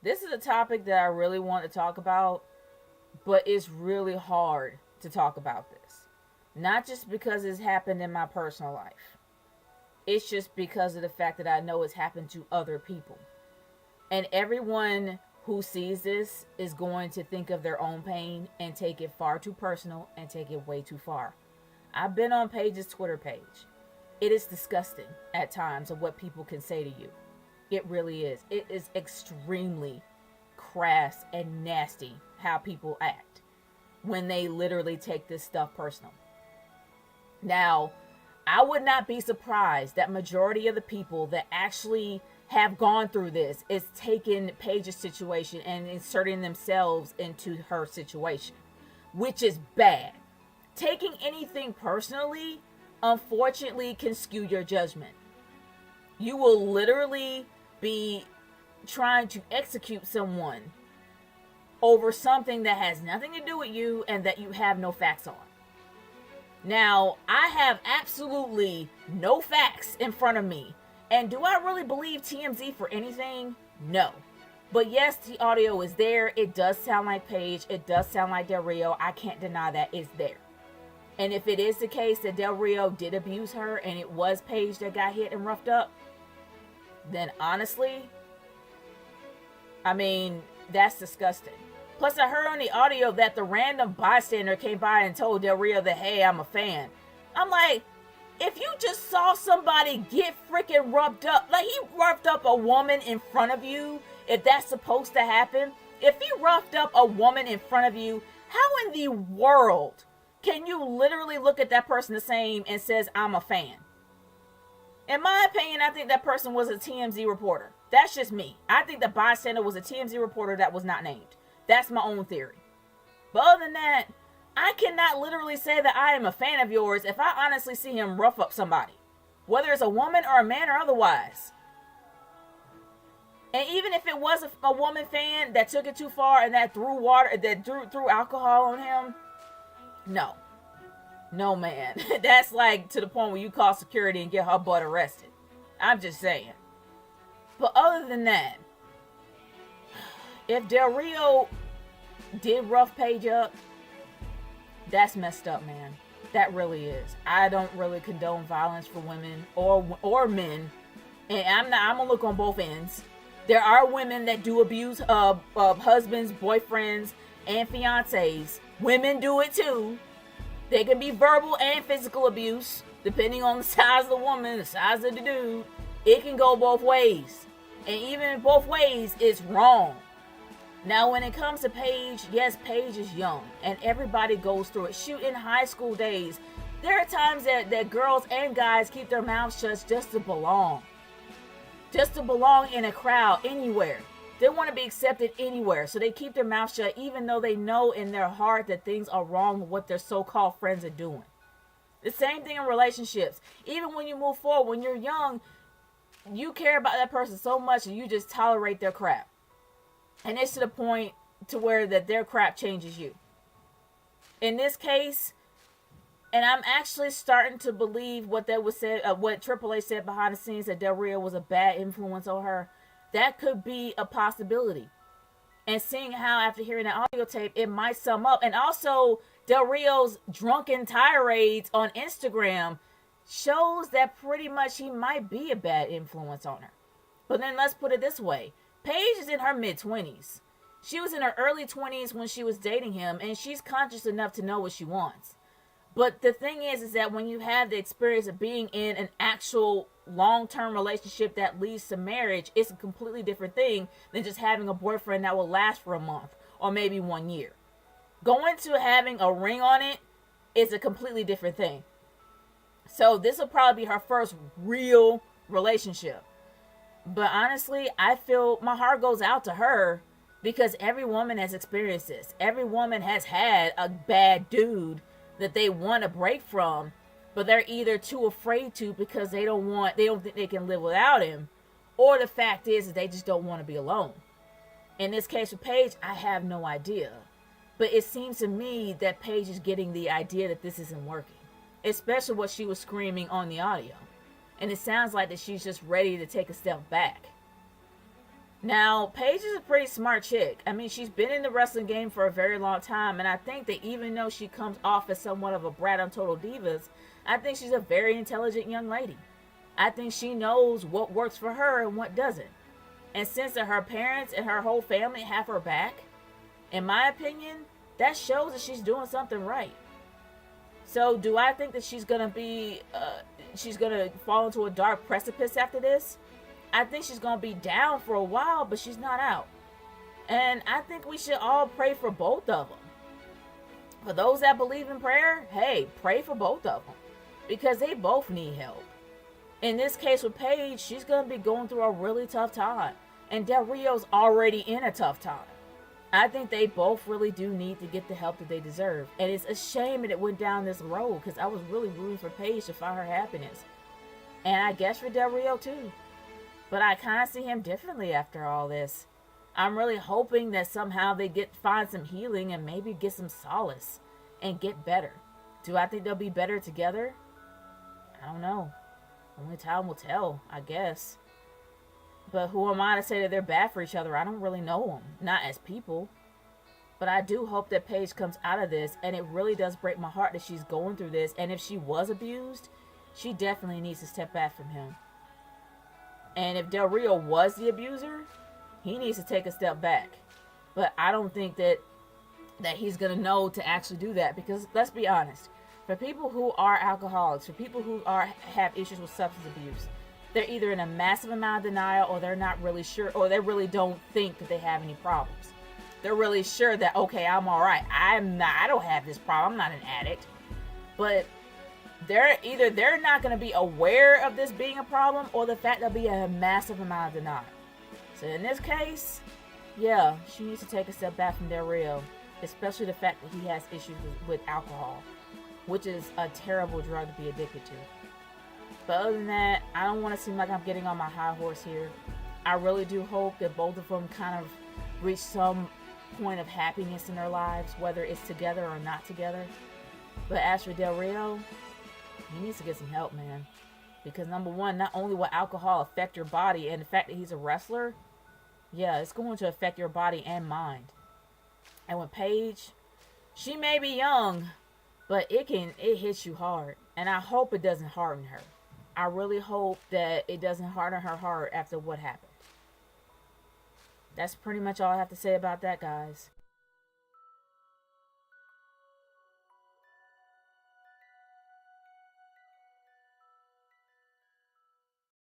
This is a topic that I really want to talk about, but it's really hard to talk about this. Not just because it's happened in my personal life, it's just because of the fact that I know it's happened to other people. And everyone who sees this is going to think of their own pain and take it far too personal and take it way too far. I've been on Paige's Twitter page. It is disgusting at times of what people can say to you. It really is. It is extremely crass and nasty how people act when they literally take this stuff personal. Now, I would not be surprised that majority of the people that actually have gone through this is taking Paige's situation and inserting themselves into her situation, which is bad. Taking anything personally, unfortunately, can skew your judgment. You will literally be trying to execute someone over something that has nothing to do with you and that you have no facts on. Now, I have absolutely no facts in front of me. And do I really believe TMZ for anything? No. But yes, the audio is there. It does sound like Paige. It does sound like Del Rio. I can't deny that it's there. And if it is the case that Del Rio did abuse her and it was Paige that got hit and roughed up, then honestly, I mean, that's disgusting. Plus, I heard on the audio that the random bystander came by and told Del Rio that, hey, I'm a fan. I'm like, if you just saw somebody get freaking rubbed up, like he roughed up a woman in front of you, if that's supposed to happen, if he roughed up a woman in front of you, how in the world can you literally look at that person the same and says, I'm a fan? In my opinion, I think that person was a TMZ reporter. That's just me. I think the bystander was a TMZ reporter that was not named. That's my own theory. But other than that, I cannot literally say that I am a fan of yours if I honestly see him rough up somebody, whether it's a woman or a man or otherwise. And even if it was a woman fan that took it too far and that threw alcohol on him, no, man. That's like to the point where you call security and get her butt arrested. I'm just saying. But other than that, if Del Rio did rough Paige up, that's messed up, man. That really is. I don't really condone violence for women or men, and I'm gonna look on both ends. There are women that do abuse husbands, boyfriends, and fiancés. Women do it too. They can be verbal and physical abuse, depending on the size of the woman, the size of the dude. It can go both ways, and even in both ways, it's wrong. Now, when it comes to Paige, yes, Paige is young, and everybody goes through it. Shoot, in high school days, there are times that girls and guys keep their mouths shut just to belong. Just to belong in a crowd, anywhere. They want to be accepted anywhere, so they keep their mouth shut even though they know in their heart that things are wrong with what their so-called friends are doing. The same thing in relationships. Even when you move forward, when you're young, you care about that person so much and you just tolerate their crap. And it's to the point to where that their crap changes you. In this case, and I'm actually starting to believe what Triple A said behind the scenes, that Del Rio was a bad influence on her. That could be a possibility. And seeing how after hearing the audio tape, it might sum up. And also, Del Rio's drunken tirades on Instagram shows that pretty much he might be a bad influence on her. But then let's put it this way. Paige is in her mid-20s. She was in her early 20s when she was dating him, and she's conscious enough to know what she wants. But the thing is that when you have the experience of being in an actual long-term relationship that leads to marriage, it's a completely different thing than just having a boyfriend that will last for a month or maybe 1 year. Going to having a ring on it is a completely different thing. So this will probably be her first real relationship. But honestly, I feel my heart goes out to her because every woman has experienced this. Every woman has had a bad dude that they want to break from, but they're either too afraid to because they don't think they can live without him, or the fact is that they just don't want to be alone. In this case with Paige, I have no idea. But it seems to me that Paige is getting the idea that this isn't working, especially what she was screaming on the audio. And it sounds like that she's just ready to take a step back. Now, Paige is a pretty smart chick. I mean, she's been in the wrestling game for a very long time, and I think that even though she comes off as somewhat of a brat on Total Divas, I think she's a very intelligent young lady. I think she knows what works for her and what doesn't. And since her parents and her whole family have her back, in my opinion, that shows that she's doing something right. So, do I think that she's gonna fall into a dark precipice after this? I think she's gonna be down for a while, but she's not out. And I think we should all pray for both of them. For those that believe in prayer, hey, pray for both of them, because they both need help. In this case with Paige, she's gonna be going through a really tough time, and Del Rio's already in a tough time. I think they both really do need to get the help that they deserve. And it's a shame that it went down this road, because I was really rooting for Paige to find her happiness. And I guess for Del Rio too. But I kind of see him differently after all this. I'm really hoping that somehow they find some healing and maybe get some solace and get better. Do I think they'll be better together? I don't know. Only time will tell, I guess. But who am I to say that they're bad for each other? I don't really know them. Not as people. But I do hope that Paige comes out of this, and it really does break my heart that she's going through this. And if she was abused, she definitely needs to step back from him. And if Del Rio was the abuser, he needs to take a step back. But I don't think that he's going to know to actually do that. Because let's be honest. For people who are alcoholics, for people who have issues with substance abuse, they're either in a massive amount of denial, or they're not really sure, or they really don't think that they have any problems. They're really sure that, okay, I'm all right. I don't have this problem. I'm not an addict. But they're not going to be aware of this being a problem, or the fact there'll be a massive amount of denial. So in this case, yeah, she needs to take a step back from Del Rio, especially the fact that he has issues with alcohol, which is a terrible drug to be addicted to. But other than that, I don't want to seem like I'm getting on my high horse here. I really do hope that both of them kind of reach some point of happiness in their lives, whether it's together or not together. But as for Del Rio, he needs to get some help, man. Because number one, not only will alcohol affect your body, and the fact that he's a wrestler, yeah, it's going to affect your body and mind. And with Paige, she may be young, but it hits you hard. And I hope it doesn't harden her. I really hope that it doesn't harden her heart after what happened. That's pretty much all I have to say about that, guys.